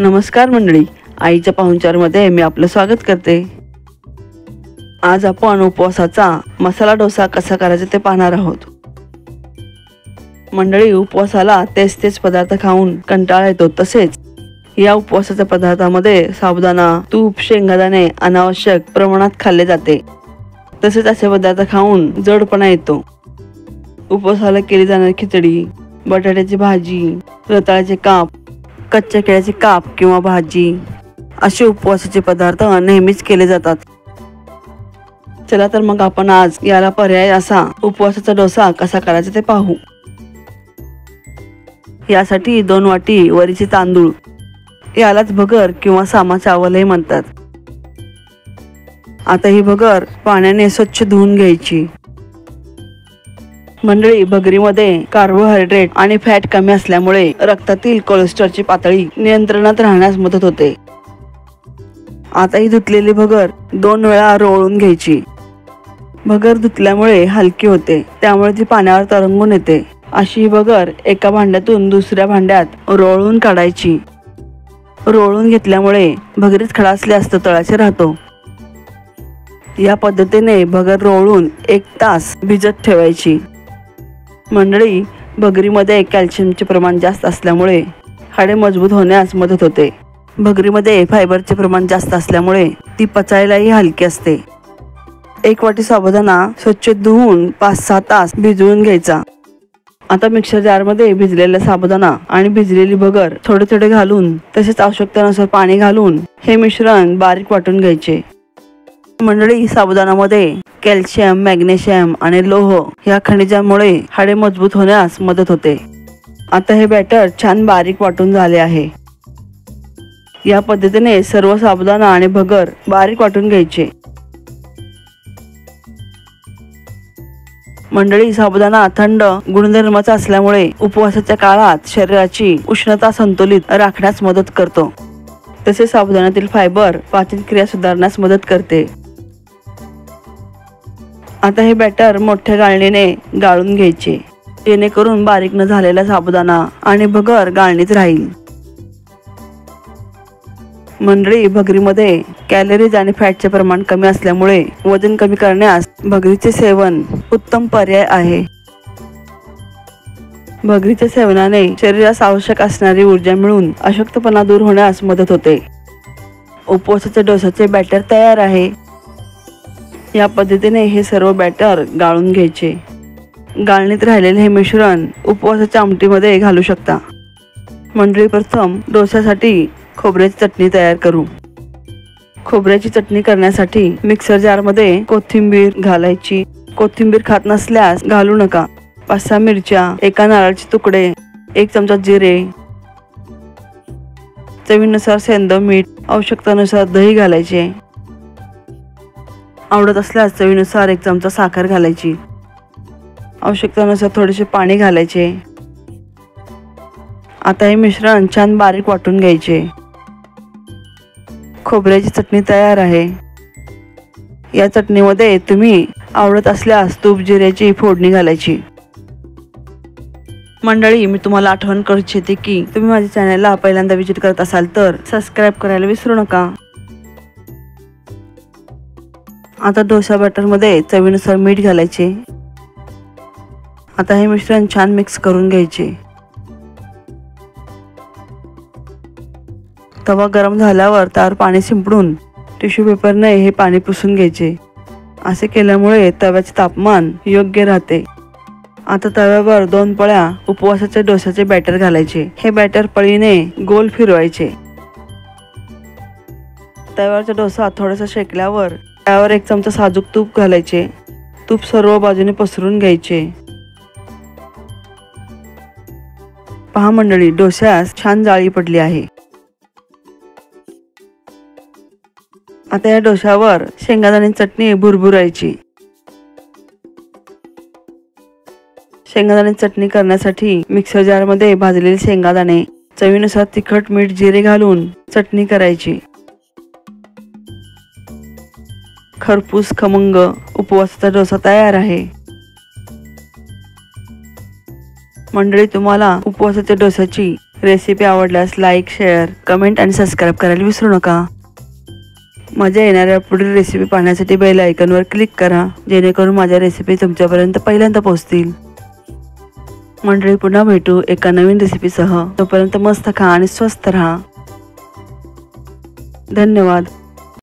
नमस्कार मंडळी, आईच्या पाहुणचारमध्ये मी आपलं स्वागत करते। आज आपण उपवासाचा मसाला डोसा कसा करायचा ते पाहणार आहोत। मंडळी, उपवासाला तेच पदार्थ खाऊन कंटाळा येतो, तसेच या उपवासाच्या पदार्थामध्ये साबुदाणा, तूप, शेंगदाणे अनावश्यक प्रमाणात खाल्ले जाते। तसेच असे पदार्थ खाऊन जडपणा येतो। उपवासाला केली जाणारी खिचडी, बटाट्याची भाजी, रताळ्याचे काप, कच्च्या केळ्याचे काप किंवा भाजी असे उपवासाचे पदार्थ नेहमीच केले जातात। चला तर मग आपण आज याला पर्याय असा उपवासाचा डोसा कसा करायचा ते पाहू। यासाठी 2 वाटी वरीचे तांदूळ, यालाच भगर किंवा सामा चावलही म्हणतात। आता ही भगर पाण्याने स्वच्छ धुवून घ्यायची। मंडळी, भगरीमध्ये कार्बोहायड्रेट आणि फॅट कमी असल्यामुळे रक्तातील कोलेस्ट्रॉलची पातळी नियंत्रणात राहण्यास मदत होते। आता ही धुतलेली भगर 2 वेळा रोळून घ्यायची। भगर धुतल्यामुळे हलकी होते, त्यामुळे ती पाण्यावर तरंगून येते। अशी ही भगर एका भांड्यातून दुसऱ्या भांड्यात रोळून काढायची। रोळून घेतल्यामुळे भगरीत खडासले असतं तळाचे राहतो। या पद्धतीने भगर रोळून 1 तास भिजत ठेवायची। मंडळी, भगरीमध्ये कॅल्शियमचे प्रमाण जास्त असल्यामुळे हाडे मजबूत होण्यास मदत होते। भगरीमध्ये फायबरचे प्रमाण जास्त असल्यामुळे ती पचायलाही हलकी असते। 1 वाटी साबुदाणा स्वच्छ धुवून 5-6 तास भिजवून घ्यायचा। आता मिक्सर जारमध्ये भिजलेला साबुदाणा आणि भिजलेली भगर थोडे घालून, तसेच आवश्यकतेनुसार पाणी घालून हे मिश्रण बारीक वाटून घ्यायचे। मंडळी, साबुदाणामध्ये कॅल्शियम, मॅग्नेशियम आणि लोह या खनिजांमुळे हाडे मजबूत होण्यास मदत होते। आता हे बॅटर छान बारीक वाटून झाले आहे। या पद्धतीने सर्व साबुदाणा आणि भगर बारीक वाटून घ्यायचे। मंडळी, साबुदाणा थंड गुणधर्माचा असल्यामुळे उपवासाच्या काळात शरीराची उष्णता संतुलित राखण्यास मदत करतो। तसेच साबुदाण्यातील फायबर पाचन क्रिया सुधारण्यास मदत करते। आता हे बॅटर मोठ्या गाळणीने गाळून घ्यायचे, जेणेकरून बारीक न झालेला साबुदाणा आणि भगर गाळणीत राहील। मंडळी, भगरीमध्ये कॅलरीज आणि फॅटचे प्रमाण कमी असल्यामुळे वजन कमी करण्यास भगरीचे सेवन उत्तम पर्याय आहे। भगरीच्या सेवनाने शरीरास आवश्यक असणारी ऊर्जा मिळून अशक्तपणा दूर होण्यास मदत होते। उपवासाच्या डोसाचे बॅटर तयार आहे। या पद्धतीने हे सर्व बॅटर गाळून घ्यायचे। गाळणीत राहिलेले हे मिश्रण उपवासाच्या आमटीमध्ये घालू शकता। मंडळी, प्रथम डोस्यासाठी खोबऱ्याची चटणी तयार करू। खोबऱ्याची चटणी करण्यासाठी मिक्सर जारमध्ये कोथिंबीर घालायची। कोथिंबीर खात नसल्यास घालू नका। 5-6 मिरच्या, 1 नारळाचे तुकडे, 1 चमचा जिरे, चवीनुसार सेंधव मीठ, आवश्यकतेनुसार दही घालायचे। आवडत असल्यास चवीनुसार 1 चमचा साखर घालायची। आवश्यकतेनुसार थोडेसे पाणी घालायचे। आता हे मिश्रण छान बारीक वाटून घ्यायचे। खोबऱ्याची चटणी तयार आहे। या चटणीमध्ये तुम्ही आवडत असल्यास तूप, जिऱ्याची फोडणी घालायची। मंडळी, मी तुम्हाला आठवण करू इच्छिते की तुम्ही माझ्या चॅनलला पहिल्यांदा विजिट करत असाल तर सबस्क्राईब करायला विसरू नका। आता डोसा बॅटरमध्ये चवीनुसार मीठ घालायचे। आता हे मिश्रण छान मिक्स करून घ्यायचे। तवा गरम झाल्यावर त्यावर पाणी शिंपडून टिश्यू पेपरने हे पाणी पुसून घ्यायचे। असे केल्यामुळे तव्याचे तापमान योग्य राहते। आता तव्यावर 2 पळ्या उपवासाच्या डोस्याचे बॅटर घालायचे। हे बॅटर पळीने गोल फिरवायचे। तव्यावरचा डोसा थोडासा शेकल्यावर त्यावर 1 चमचा साजूक तूप घालायचे। तूप सर्व बाजूने पसरून घ्यायचे। पहा मंडळी, डोस्यास छान जाळी पडली आहे। आता या डोश्यावर शेंगदाणे चटणी भुरभुरायची। शेंगदाणे चटणी करण्यासाठी मिक्सर जारमध्ये भाजलेले शेंगदाणे, चवीनुसार तिखट, मीठ, जिरे घालून चटणी करायची। खरपूस खमंग उपवासाचा डोसा तयार आहे। मंडळी, तुम्हाला उपवासाच्या डोस्याची रेसिपी आवडल्यास लाईक, शेअर, कमेंट आणि सबस्क्राईब करायला विसरू नका. माझ्या येणाऱ्या पुढील रेसिपी पाहण्यासाठी बेल आयकॉनवर क्लिक करा, जेणेकरून माझ्या रेसिपी तुमच्यापर्यंत पहिल्यांदा पोहोचतील. मंडळी, पुन्हा भेटू एका नवीन रेसिपीसह. तोपर्यंत मस्त खा आणि स्वस्त राहा. धन्यवाद.